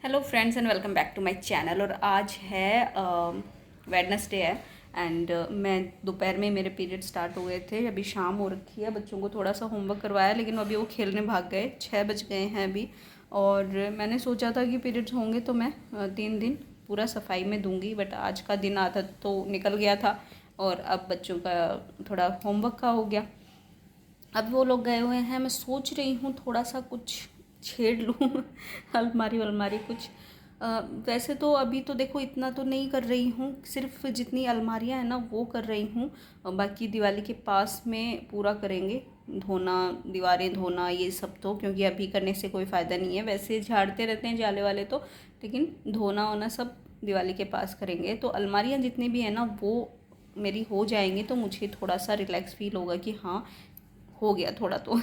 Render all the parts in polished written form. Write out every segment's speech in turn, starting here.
Hello friends and welcome back to my channel. और आज है वेडनेसडे है एंड मैं दोपहर में मेरे पीरियड स्टार्ट हुए थे। अभी शाम हो रखी है, बच्चों को थोड़ा सा होमवर्क करवाया लेकिन अभी वो खेलने भाग गए। 6 बज गए हैं अभी। और मैंने सोचा था कि पीरियड्स होंगे तो मैं 3 दिन पूरा सफाई में दूंगी, बट आज का दिन आधा तो निकल गया था और अब बच्चों का थोड़ा होमवर्क का हो गया। अब वो लोग गए हुए हैं, मैं सोच रही हूँ थोड़ा सा कुछ छेड़ लूँ अलमारी वलमारी कुछ। वैसे तो अभी तो देखो इतना तो नहीं कर रही हूँ, सिर्फ जितनी अलमारियाँ हैं ना वो कर रही हूँ। बाकी दिवाली के पास में पूरा करेंगे, धोना, दीवारें धोना ये सब तो, क्योंकि अभी करने से कोई फ़ायदा नहीं है। वैसे झाड़ते रहते हैं जाले वाले तो, लेकिन धोना वोना सब दिवाली के पास करेंगे। तो अलमारियाँ जितनी भी हैं ना वो मेरी हो जाएंगी तो मुझे थोड़ा सा रिलैक्स फील होगा कि हाँ हो गया थोड़ा तो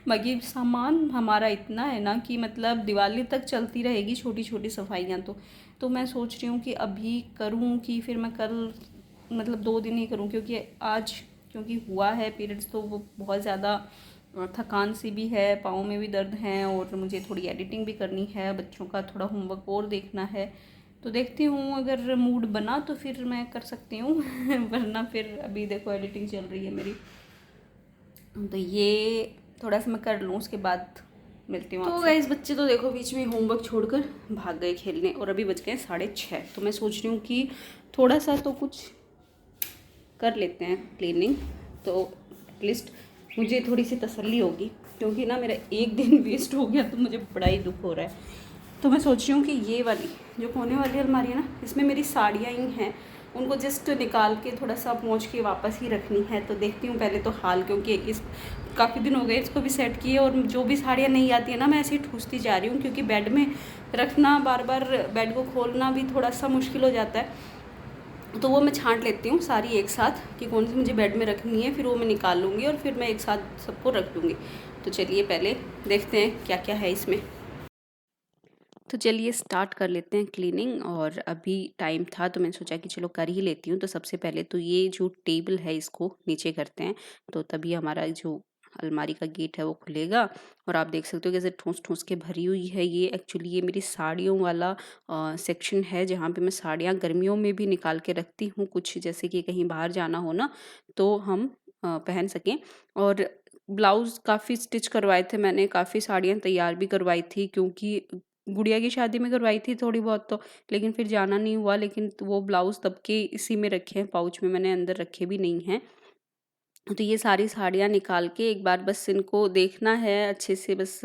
बाकी सामान हमारा इतना है ना कि मतलब दिवाली तक चलती रहेगी छोटी छोटी सफाइयाँ। तो मैं सोच रही हूँ कि अभी करूँ कि फिर मैं कल, मतलब 2 दिन ही करूँ, क्योंकि आज क्योंकि हुआ है पीरियड्स तो वो बहुत ज़्यादा थकान सी भी है, पाँव में भी दर्द हैं और मुझे थोड़ी एडिटिंग भी करनी है, बच्चों का थोड़ा होमवर्क और देखना है। तो देखती हूँ अगर मूड बना तो फिर मैं कर सकती हूँ वरना फिर अभी देखो एडिटिंग चल रही है मेरी, तो ये थोड़ा सा मैं कर लूँ उसके बाद मिलती हूँ। तो गाइस बच्चे तो देखो बीच में होमवर्क छोड़कर भाग गए खेलने और अभी बज गए 6:30। तो मैं सोच रही हूँ कि थोड़ा सा तो कुछ कर लेते हैं क्लीनिंग, तो एटलीस्ट मुझे थोड़ी सी तसल्ली होगी, क्योंकि ना मेरा एक दिन वेस्ट हो गया तो मुझे बड़ा ही दुख हो रहा है। तो मैं सोच रही हूँ कि ये वाली जो कोने वाली अलमारी है ना, इसमें मेरी साड़ियाँ ही हैं, उनको जस्ट निकाल के थोड़ा सा पहुँच के वापस ही रखनी है। तो देखती हूँ पहले तो हाल, क्योंकि इस काफ़ी दिन हो गए इसको भी सेट किए और जो भी साड़ियाँ नहीं आती है ना मैं ऐसे ही ठूसती जा रही हूँ, क्योंकि बेड में रखना, बार बार बेड को खोलना भी थोड़ा सा मुश्किल हो जाता है। तो वो मैं छांट लेती हूँ सारी एक साथ कि कौन सी मुझे बेड में रखनी है, फिर वो मैं निकाल लूँगी और फिर मैं एक साथ सबको रख दूँगी। तो चलिए पहले देखते हैं क्या क्या है इसमें। तो चलिए स्टार्ट कर लेते हैं क्लीनिंग। और अभी टाइम था तो मैंने सोचा कि चलो कर ही लेती हूँ। तो सबसे पहले तो ये जो टेबल है इसको नीचे करते हैं, तो तभी हमारा जो अलमारी का गेट है वो खुलेगा। और आप देख सकते हो कैसे ठूस ठूस के भरी हुई है। ये एक्चुअली ये मेरी साड़ियों वाला सेक्शन है, जहाँ पे मैं साड़ियाँ गर्मियों में भी निकाल के रखती हूँ, कुछ जैसे कि कहीं बाहर जाना हो ना तो हम पहन सकें। और ब्लाउज़ काफ़ी स्टिच करवाए थे मैंने, काफ़ी साड़ियाँ तैयार भी करवाई थी, क्योंकि गुड़िया की शादी में करवाई थी थोड़ी बहुत तो, लेकिन फिर जाना नहीं हुआ। लेकिन वो ब्लाउज़ तब के इसी में रखे हैं, पाउच में मैंने अंदर रखे भी नहीं हैं। तो ये सारी साड़ियाँ निकाल के एक बार बस इनको देखना है अच्छे से, बस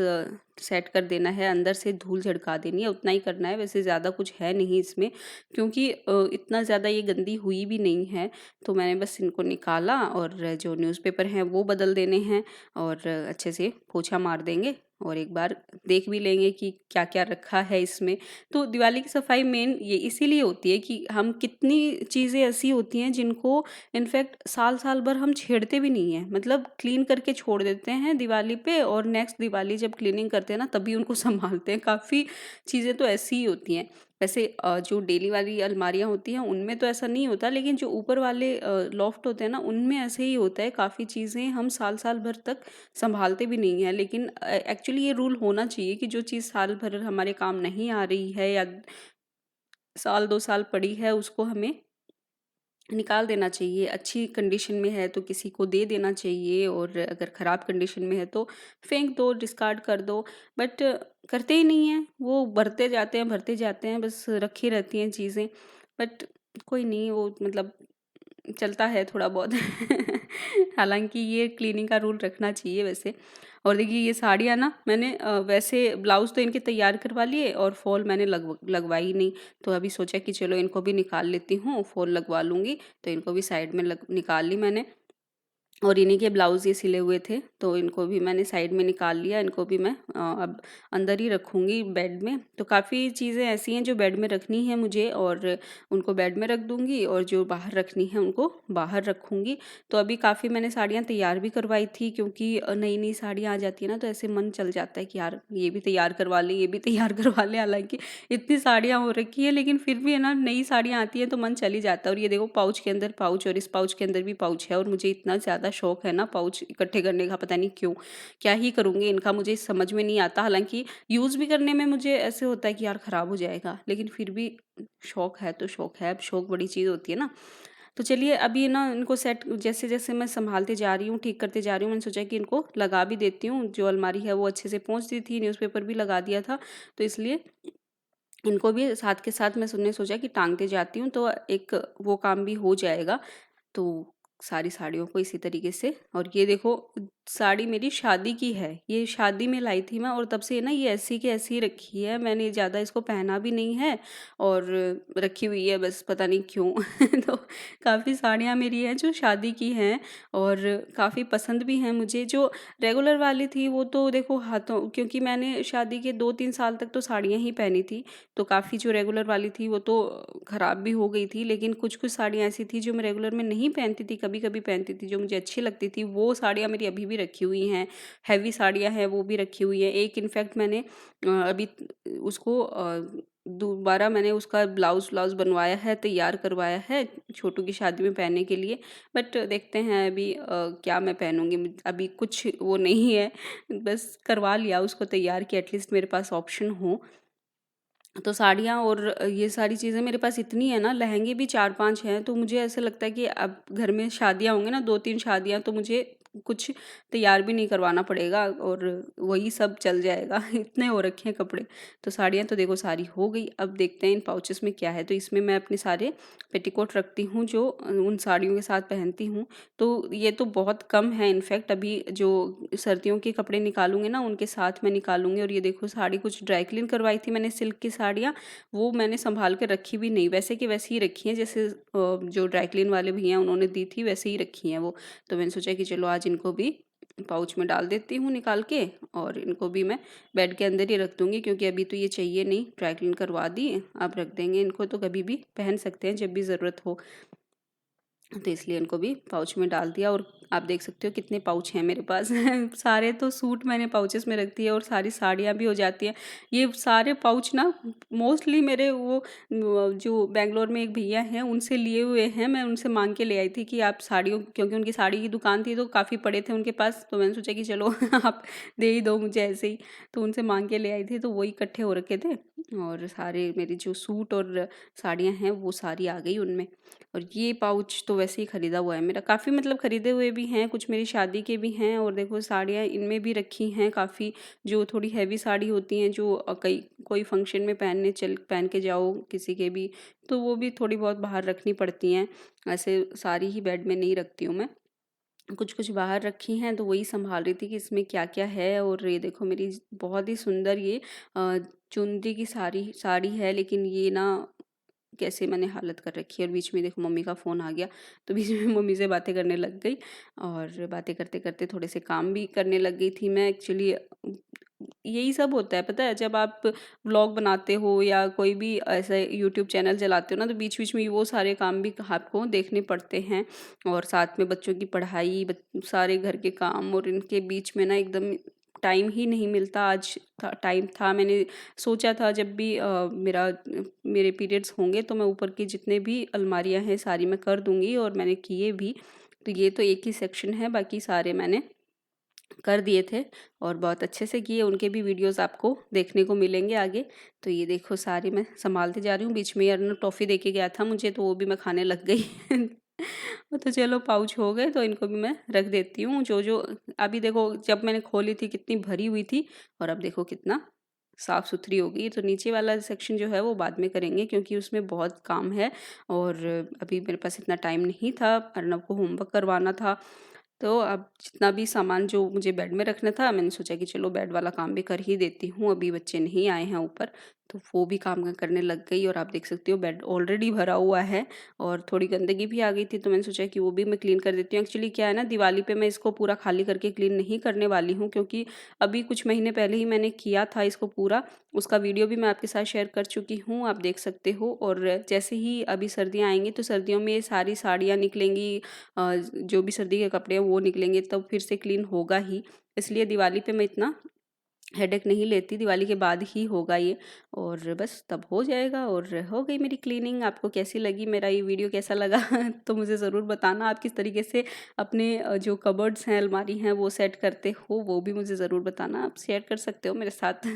सेट कर देना है, अंदर से धूल झड़का देनी है, उतना ही करना है। वैसे ज़्यादा कुछ है नहीं इसमें, क्योंकि इतना ज़्यादा ये गंदी हुई भी नहीं है। तो मैंने बस इनको निकाला और जो न्यूज़पेपर हैं वो बदल देने हैं और अच्छे से पोछा मार देंगे और एक बार देख भी लेंगे कि क्या क्या रखा है इसमें। तो दिवाली की सफाई मेन ये इसीलिए होती है कि हम कितनी चीज़ें ऐसी होती हैं जिनको इनफैक्ट साल साल भर हम छेड़ते भी नहीं हैं, मतलब क्लीन करके छोड़ देते हैं दिवाली पे और नेक्स्ट दिवाली जब क्लीनिंग करते हैं ना तभी उनको संभालते हैं। काफ़ी चीज़ें तो ऐसी ही होती हैं। वैसे जो डेली वाली अलमारियाँ होती हैं उनमें तो ऐसा नहीं होता, लेकिन जो ऊपर वाले लॉफ्ट होते हैं ना उनमें ऐसे ही होता है। काफ़ी चीज़ें हम साल साल भर तक संभालते भी नहीं हैं, लेकिन एक्चुअली ये रूल होना चाहिए कि जो चीज़ साल भर हमारे काम नहीं आ रही है या साल 2 साल पड़ी है उसको हमें निकाल देना चाहिए। अच्छी कंडीशन में है तो किसी को दे देना चाहिए, और अगर ख़राब कंडीशन में है तो फेंक दो, डिस्कार्ड कर दो। बट करते ही नहीं हैं, वो भरते जाते हैं, बस रखी रहती हैं चीज़ें। बट कोई नहीं, वो मतलब चलता है थोड़ा बहुत हालाँकि ये क्लीनिंग का रूल रखना चाहिए वैसे। और देखिए ये साड़ियाँ ना मैंने वैसे ब्लाउज़ तो इनके तैयार करवा लिए और फ़ॉल मैंने लगवाई नहीं। तो अभी सोचा कि चलो इनको भी निकाल लेती हूँ, फ़ॉल लगवा लूँगी। तो इनको भी साइड में निकाल ली मैंने। और इन्हीं के ब्लाउज़ ये सिले हुए थे तो इनको भी मैंने साइड में निकाल लिया। इनको भी मैं अब अंदर ही रखूँगी बेड में। तो काफ़ी चीज़ें ऐसी हैं जो बेड में रखनी है मुझे, और उनको बेड में रख दूँगी और जो बाहर रखनी है उनको बाहर रखूँगी। तो अभी काफ़ी मैंने साड़ियाँ तैयार भी करवाई थी, क्योंकि नई-नई साड़ियाँ आ जाती है ना तो ऐसे मन चल जाता है कि यार ये भी तैयार करवा लें, ये भी तैयार करवा लें। हालाँकि इतनी साड़ियाँ हो रखी है लेकिन फिर भी है ना, नई साड़ियाँ आती हैं तो मन चल ही जाता है। और ये देखो पाउच के अंदर पाउच और इस पाउच के अंदर भी पाउच है और मुझे इतना ज़्यादा ज़्यादा शौक है ना पाउच इकट्ठे करने का, पता नहीं क्यों। क्या ही करूँगी इनका मुझे समझ में नहीं आता। हालाँकि यूज़ भी करने में मुझे ऐसे होता है कि यार ख़राब हो जाएगा, लेकिन फिर भी शौक है तो शौक है, अब शौक बड़ी चीज़ होती है ना। तो चलिए अभी ना इनको सेट जैसे-जैसे मैं सँभालते जा रही हूँ, ठीक करते जा रही हूँ, मैंने सोचा कि इनको लगा भी देती हूँ। जो अलमारी है वो अच्छे से पोंछ दी थी, न्यूज़पेपर भी लगा दिया था, तो इसलिए इनको भी साथ के साथ मैंने सोचा कि टाँगते जाती हूँ, तो एक वो काम भी हो जाएगा। तो सारी साड़ियों को इसी तरीके से, और ये देखो साड़ी मेरी शादी की है, ये शादी में लाई थी मैं, और तब से ना ये ऐसी की ऐसी ही रखी है, मैंने ज़्यादा इसको पहना भी नहीं है और रखी हुई है बस, पता नहीं क्यों। तो काफ़ी साड़ियाँ मेरी हैं जो शादी की हैं और काफ़ी पसंद भी हैं मुझे। जो रेगुलर वाली थी वो तो देखो हाथों, क्योंकि मैंने शादी के 2-3 साल तक तो साड़ियाँ ही पहनी थी, तो काफ़ी जो रेगुलर वाली थी वो तो ख़राब भी हो गई थी, लेकिन कुछ-कुछ साड़ियाँ ऐसी थी जो मैं रेगुलर में नहीं पहनती थी, कभी-कभी पहनती थी, जो मुझे अच्छी लगती थी, वो साड़ियाँ मेरी अभी भी रखी हुई हैं। हेवी साड़ियाँ हैं वो भी रखी हुई हैं। एक इनफैक्ट मैंने अभी उसको दोबारा मैंने उसका ब्लाउज़-व्लाउज़ बनवाया है, तैयार करवाया है छोटू की शादी में पहनने के लिए। बट देखते हैं अभी क्या मैं पहनूँगी, अभी कुछ वो नहीं है, बस करवा लिया उसको तैयार कि एटलीस्ट मेरे पास ऑप्शन हो। तो साड़ियाँ और ये सारी चीज़ें मेरे पास इतनी है ना, लहंगे भी 4-5 हैं, तो मुझे ऐसा लगता है कि अब घर में शादियाँ होंगी ना, 2-3 शादियाँ, तो मुझे कुछ तैयार भी नहीं करवाना पड़ेगा और वही सब चल जाएगा। इतने हो रखे हैं कपड़े। तो साड़ियाँ तो देखो सारी हो गई, अब देखते हैं इन पाउचेज़ में क्या है। तो इसमें मैं अपने सारे पेटीकोट रखती हूँ जो उन साड़ियों के साथ पहनती हूँ। तो ये तो बहुत कम है, इनफैक्ट अभी जो सर्दियों के कपड़े निकालूँगी ना, उनके साथ मैं निकालूँगी। और ये देखो साड़ी कुछ ड्राई क्लीन करवाई थी मैंने, सिल्क की साड़ियाँ, वो मैंने सँभाल के रखी भी नहीं, वैसे की वैसे ही रखी हैं जैसे जो ड्राई क्लीन वाले भैया उन्होंने दी थी वैसे ही रखी हैं वो। तो मैंने सोचा कि चलो आज इनको भी पाउच में डाल देती हूँ निकाल के, और इनको भी मैं बेड के अंदर ही रख दूँगी, क्योंकि अभी तो ये चाहिए नहीं, ड्राई क्लीन करवा दी, अब रख देंगे इनको, तो कभी भी पहन सकते हैं जब भी ज़रूरत हो। तो इसलिए इनको भी पाउच में डाल दिया, और आप देख सकते हो कितने पाउच हैं मेरे पास। सारे तो सूट मैंने पाउचेस में रख दिए और सारी साड़ियाँ भी हो जाती हैं। ये सारे पाउच ना मोस्टली मेरे वो जो बैंगलोर में एक भैया हैं उनसे लिए हुए हैं। मैं उनसे मांग के ले आई थी कि आप साड़ियों, क्योंकि उनकी साड़ी की दुकान थी तो काफ़ी पड़े थे उनके पास, तो मैंने सोचा कि चलो आप दे ही दो मुझे ऐसे ही। तो उनसे मांग के ले आई थी, तो वही इकट्ठे हो रखे थे, और सारे मेरे जो सूट और साड़ियाँ हैं वो सारी आ गई उनमें। और ये पाउच तो वैसे ही ख़रीदा हुआ है मेरा, काफ़ी मतलब ख़रीदे हुए भी हैं, कुछ मेरी शादी के भी हैं, और देखो साड़ियाँ इनमें भी रखी हैं काफ़ी, जो थोड़ी हैवी साड़ी होती हैं, जो कई कोई फंक्शन में पहन के जाओ किसी के भी, तो वो भी थोड़ी बहुत बाहर रखनी पड़ती हैं। ऐसे सारी ही बेड में नहीं रखती हूँ मैं, कुछ-कुछ बाहर रखी हैं, तो वही सँभाल रही थी कि इसमें क्या-क्या है। और ये देखो मेरी बहुत ही सुंदर ये चुंदी की साड़ी है, लेकिन ये ना कैसे मैंने हालत कर रखी है। और बीच में देखो मम्मी का फ़ोन आ गया, तो बीच में मम्मी से बातें करने लग गई, और बातें करते-करते थोड़े से काम भी करने लग गई थी मैं। एक्चुअली यही सब होता है, पता है, जब आप व्लॉग बनाते हो या कोई भी ऐसा यूट्यूब चैनल चलाते हो ना, तो बीच-बीच में वो सारे काम भी आपको देखने पड़ते हैं, और साथ में बच्चों की पढ़ाई, सारे घर के काम, और इनके बीच में ना एकदम टाइम ही नहीं मिलता। आज टाइम था, मैंने सोचा था जब भी मेरे पीरियड्स होंगे तो मैं ऊपर की जितने भी अलमारियां हैं सारी मैं कर दूंगी, और मैंने किए भी। तो ये तो एक ही सेक्शन है, बाकी सारे मैंने कर दिए थे, और बहुत अच्छे से किए। उनके भी वीडियोस आपको देखने को मिलेंगे आगे। तो ये देखो सारी मैं संभालते जा रही हूँ। बीच में यार ना टॉफ़ी देके गया था मुझे, तो वो भी मैं खाने लग गई। तो चलो पाउच हो गए, तो इनको भी मैं रख देती हूँ। जो अभी देखो जब मैंने खोली थी कितनी भरी हुई थी, और अब देखो कितना साफ़ सुथरी हो गई। तो नीचे वाला सेक्शन जो है वो बाद में करेंगे, क्योंकि उसमें बहुत काम है, और अभी मेरे पास इतना टाइम नहीं था, अर्नव को होमवर्क करवाना था। तो अब जितना भी सामान जो मुझे बेड में रखना था, मैंने सोचा कि चलो बेड वाला काम भी कर ही देती हूँ, अभी बच्चे नहीं आए हैं ऊपर, तो वो भी काम मैं करने लग गई। और आप देख सकते हो बेड ऑलरेडी भरा हुआ है, और थोड़ी गंदगी भी आ गई थी, तो मैंने सोचा कि वो भी मैं क्लीन कर देती हूँ। एक्चुअली क्या है ना, दिवाली पे मैं इसको पूरा खाली करके क्लीन नहीं करने वाली हूँ, क्योंकि अभी कुछ महीने पहले ही मैंने किया था इसको पूरा, उसका वीडियो भी मैं आपके साथ शेयर कर चुकी हूँ, आप देख सकते हो। और जैसे ही अभी सर्दियाँ आएंगी, तो सर्दियों में सारी साड़ियाँ निकलेंगी, जो भी सर्दी के कपड़े हैं वो निकलेंगे, तब फिर से क्लीन होगा ही। इसलिए दिवाली पे मैं इतना हेडेक नहीं लेती, दिवाली के बाद ही होगा ये, और बस तब हो जाएगा और हो गई मेरी क्लीनिंग। आपको कैसी लगी, मेरा ये वीडियो कैसा लगा तो मुझे ज़रूर बताना। आप किस तरीके से अपने जो कबर्ड्स हैं, अलमारी हैं, वो सेट करते हो, वो भी मुझे ज़रूर बताना। आप शेयर कर सकते हो मेरे साथ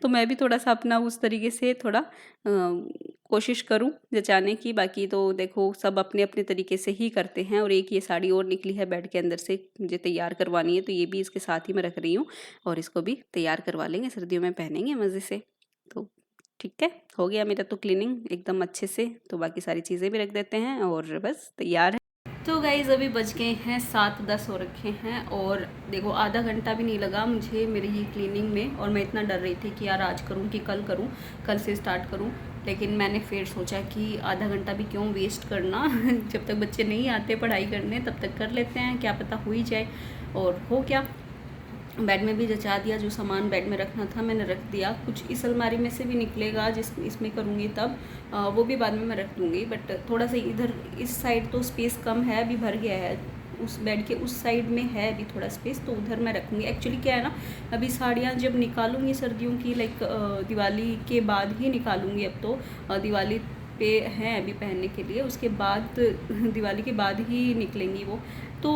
तो मैं भी थोड़ा सा अपना उस तरीके से थोड़ा कोशिश करूं जचाने की। बाकी तो देखो सब अपने अपने तरीके से ही करते हैं। और एक ये साड़ी और निकली है बेड के अंदर से, मुझे तैयार करवानी है, तो ये भी इसके साथ ही मैं रख रही हूँ और इसको भी तैयार करवा लेंगे, सर्दियों में पहनेंगे मज़े से। तो ठीक है, हो गया मेरा तो क्लीनिंग एकदम अच्छे से। तो बाकी सारी चीज़ें भी रख देते हैं और बस तैयार है। तो गाइज़ अभी बज गए हैं 7:10 हो रखे हैं और देखो आधा घंटा भी नहीं लगा मुझे मेरी ये क्लीनिंग में। और मैं इतना डर रही थी कि यार आज करूँ कि कल करूँ, कल से स्टार्ट करूँ, लेकिन मैंने फिर सोचा कि आधा घंटा भी क्यों वेस्ट करना जब तक बच्चे नहीं आते पढ़ाई करने तब तक कर लेते हैं, क्या पता हो ही जाए। और हो क्या, बेड में भी जचा दिया, जो सामान बेड में रखना था मैंने रख दिया। कुछ इस अलमारी में से भी निकलेगा जिस इसमें करूँगी तब वो भी बाद में मैं रख दूँगी। बट थोड़ा सा इधर इस साइड तो स्पेस कम है, अभी भर गया है। उस बेड के उस साइड में है अभी थोड़ा स्पेस, तो उधर मैं रखूँगी। एक्चुअली क्या है ना, अभी साड़ियाँ जब निकालूँगी सर्दियों की, लाइक दिवाली के बाद ही निकालूँगी। अब तो दिवाली पे हैं अभी पहनने के लिए, उसके बाद दिवाली के बाद ही निकलेंगी वो। तो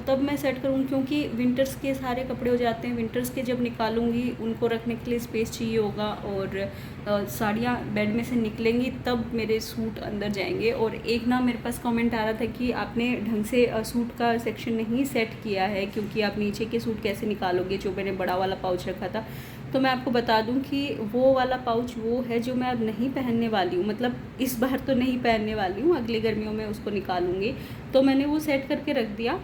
तब मैं सेट करूँगी, क्योंकि विंटर्स के सारे कपड़े हो जाते हैं। विंटर्स के जब निकालूंगी उनको रखने के लिए स्पेस चाहिए होगा, और साड़ियाँ बेड में से निकलेंगी तब मेरे सूट अंदर जाएंगे। और एक ना मेरे पास कमेंट आ रहा था कि आपने ढंग से सूट का सेक्शन नहीं सेट किया है, क्योंकि आप नीचे के सूट कैसे निकालोगे, जो मैंने बड़ा वाला पाउच रखा था। तो मैं आपको बता दूं कि वो वाला पाउच वो है जो मैं अब नहीं पहनने वाली हूँ, मतलब इस बार तो नहीं पहनने वाली हूँ, अगली गर्मियों में उसको निकालूंगी। तो मैंने वो सेट करके रख दिया।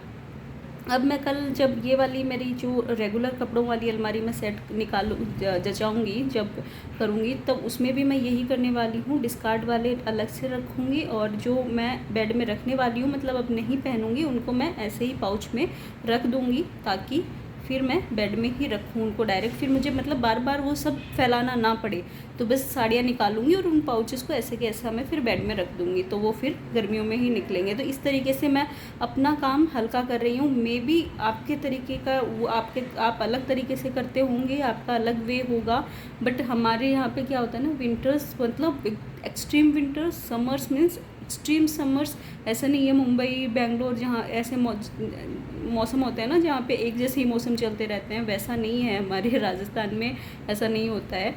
अब मैं कल जब ये वाली मेरी जो रेगुलर कपड़ों वाली अलमारी में सेट निकालूँ जचाऊँगी, जब करूँगी तब उसमें भी मैं यही करने वाली हूँ। डिस्कार्ड वाले अलग से रखूँगी और जो मैं बेड में रखने वाली हूँ, मतलब अब नहीं पहनूँगी, उनको मैं ऐसे ही पाउच में रख दूँगी, ताकि फिर मैं बेड में ही रखूँ उनको डायरेक्ट, फिर मुझे मतलब बार बार वो सब फैलाना ना पड़े। तो बस साड़ियाँ निकालूंगी और उन पाउचेस को ऐसे के ऐसा मैं फिर बेड में रख दूँगी, तो वो फिर गर्मियों में ही निकलेंगे। तो इस तरीके से मैं अपना काम हल्का कर रही हूँ। मे बी आपके तरीके का वो आप अलग तरीके से करते होंगे, आपका अलग वे होगा। बट हमारे यहाँ पे क्या होता है ना, विंटर्स मतलब extreme winters, summers means extreme summers. ऐसा नहीं है मुंबई बेंगलोर जहाँ ऐसे मौसम होते हैं ना, जहाँ पे एक जैसे ही मौसम चलते रहते हैं, वैसा नहीं है हमारे राजस्थान में, ऐसा नहीं होता है।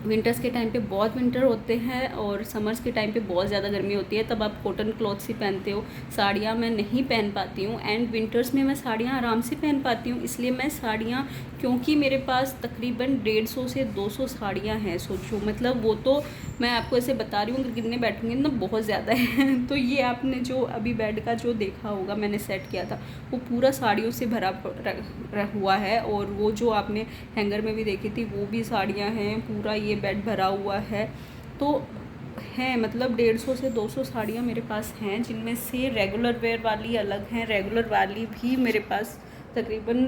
विंटर्स के टाइम पे बहुत विंटर होते हैं और समर्स के टाइम पे बहुत ज़्यादा गर्मी होती है, तब आप कॉटन क्लॉथ्स ही पहनते हो। साड़ियाँ मैं नहीं पहन पाती हूँ, एंड विंटर्स में मैं साड़ियाँ आराम से पहन पाती हूँ। इसलिए मैं साड़ियाँ, क्योंकि मेरे पास तकरीबन 150 से 200 साड़ियाँ हैं, सोचो, मतलब वो तो मैं आपको ऐसे बता रही हूँ कि गिनने बैठूँगी ना बहुत ज़्यादा है तो ये आपने जो अभी बेड का जो देखा होगा मैंने सेट किया था, वो पूरा साड़ियों से भरा हुआ है। और वो जो आपने हैंगर में भी देखी थी वो भी साड़ियाँ हैं, पूरा ये बेड भरा हुआ है। तो हैं मतलब 150 से 200 साड़ियाँ मेरे पास हैं, जिनमें से रेगुलर वेयर वाली अलग हैं, रेगुलर वाली भी मेरे पास तकरीबन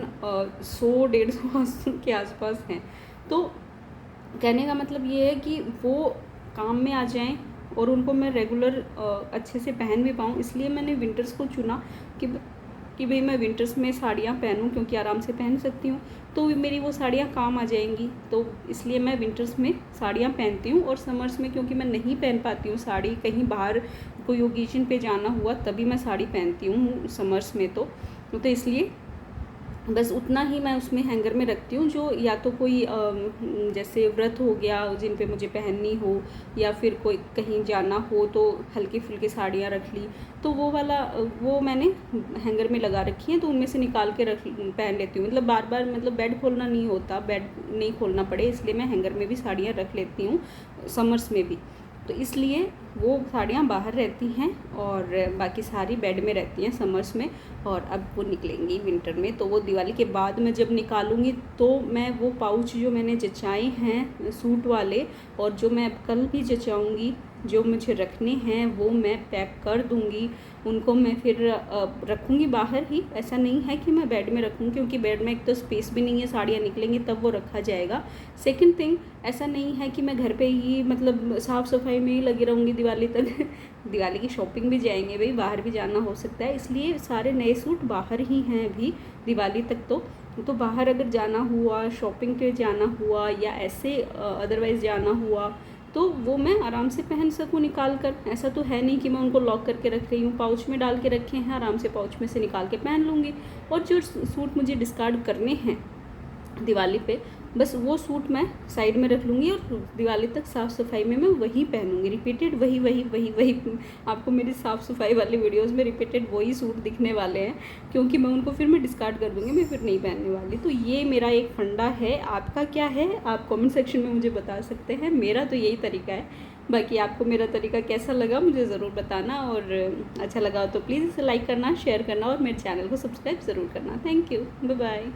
100-150 के आसपास हैं। तो कहने का मतलब ये है कि वो काम में आ जाएं और उनको मैं रेगुलर अच्छे से पहन भी पाऊँ। इसलिए मैंने विंटर्स को चुना कि भाई मैं विंटर्स में साड़ियाँ पहनूं, क्योंकि आराम से पहन सकती हूँ, तो मेरी वो साड़ियाँ काम आ जाएंगी। तो इसलिए मैं विंटर्स में साड़ियाँ पहनती हूँ। और समर्स में क्योंकि मैं नहीं पहन पाती हूँ साड़ी, कहीं बाहर कोई ओकेजन पे जाना हुआ तभी मैं साड़ी पहनती हूँ समर्स में। तो इसलिए बस उतना ही मैं उसमें हैंगर में रखती हूँ, जो या तो कोई जैसे व्रत हो गया जिन पे मुझे पहननी हो, या फिर कोई कहीं जाना हो तो हल्की फुल्की साड़ियाँ रख ली, तो वो वाला वो मैंने हैंगर में लगा रखी है। तो उनमें से निकाल के पहन लेती हूँ, मतलब बार बार मतलब बेड खोलना नहीं होता, बेड नहीं खोलना पड़े, इसलिए मैं हैंगर में भी साड़ियाँ रख लेती हूँ समर्स में भी। तो इसलिए वो साड़ियाँ बाहर रहती हैं और बाकी सारी बेड में रहती हैं समर्स में। और अब वो निकलेंगी विंटर में, तो वो दिवाली के बाद में जब निकालूंगी तो मैं वो पाउच जो मैंने जचाए हैं सूट वाले, और जो मैं अब कल भी जचाऊंगी, जो मुझे रखने हैं वो मैं पैक कर दूंगी। उनको मैं फिर रखूँगी बाहर ही, ऐसा नहीं है कि मैं बेड में रखूँ, क्योंकि बेड में एक तो स्पेस भी नहीं है, साड़ियाँ निकलेंगी तब वो रखा जाएगा। सेकंड थिंग, ऐसा नहीं है कि मैं घर पे ही मतलब साफ़ सफाई में ही लगी रहूँगी दिवाली तक दिवाली की शॉपिंग भी जाएंगे भाई, बाहर भी जाना हो सकता है, इसलिए सारे नए सूट बाहर ही हैं अभी दिवाली तक। तो तो बाहर अगर जाना हुआ, शॉपिंग पे जाना हुआ या ऐसे अदरवाइज़ जाना हुआ तो वो मैं आराम से पहन सकूँ निकाल कर। ऐसा तो है नहीं कि मैं उनको लॉक करके रख रही हूँ, पाउच में डाल के रखे हैं, आराम से पाउच में से निकाल के पहन लूँगी। और जो सूट मुझे डिस्कार्ड करने हैं दिवाली पे, बस वो सूट मैं साइड में रख लूँगी और दिवाली तक साफ़ सफाई में मैं वही पहनूँगी, रिपीटेड वही वही वही वही। आपको मेरी साफ़ सफाई वाली वीडियोस में रिपीटेड वही सूट दिखने वाले हैं, क्योंकि मैं उनको फिर मैं डिस्कार्ड कर दूँगी, मैं फिर नहीं पहनने वाली। तो ये मेरा एक फंडा है। आपका क्या है, आप कमेंट सेक्शन में मुझे बता सकते हैं। मेरा तो यही तरीका है। बाकी आपको मेरा तरीका कैसा लगा मुझे ज़रूर बताना, और अच्छा लगा तो प्लीज़ इसे लाइक करना, शेयर करना और मेरे चैनल को सब्सक्राइब ज़रूर करना। Thank you, bye bye.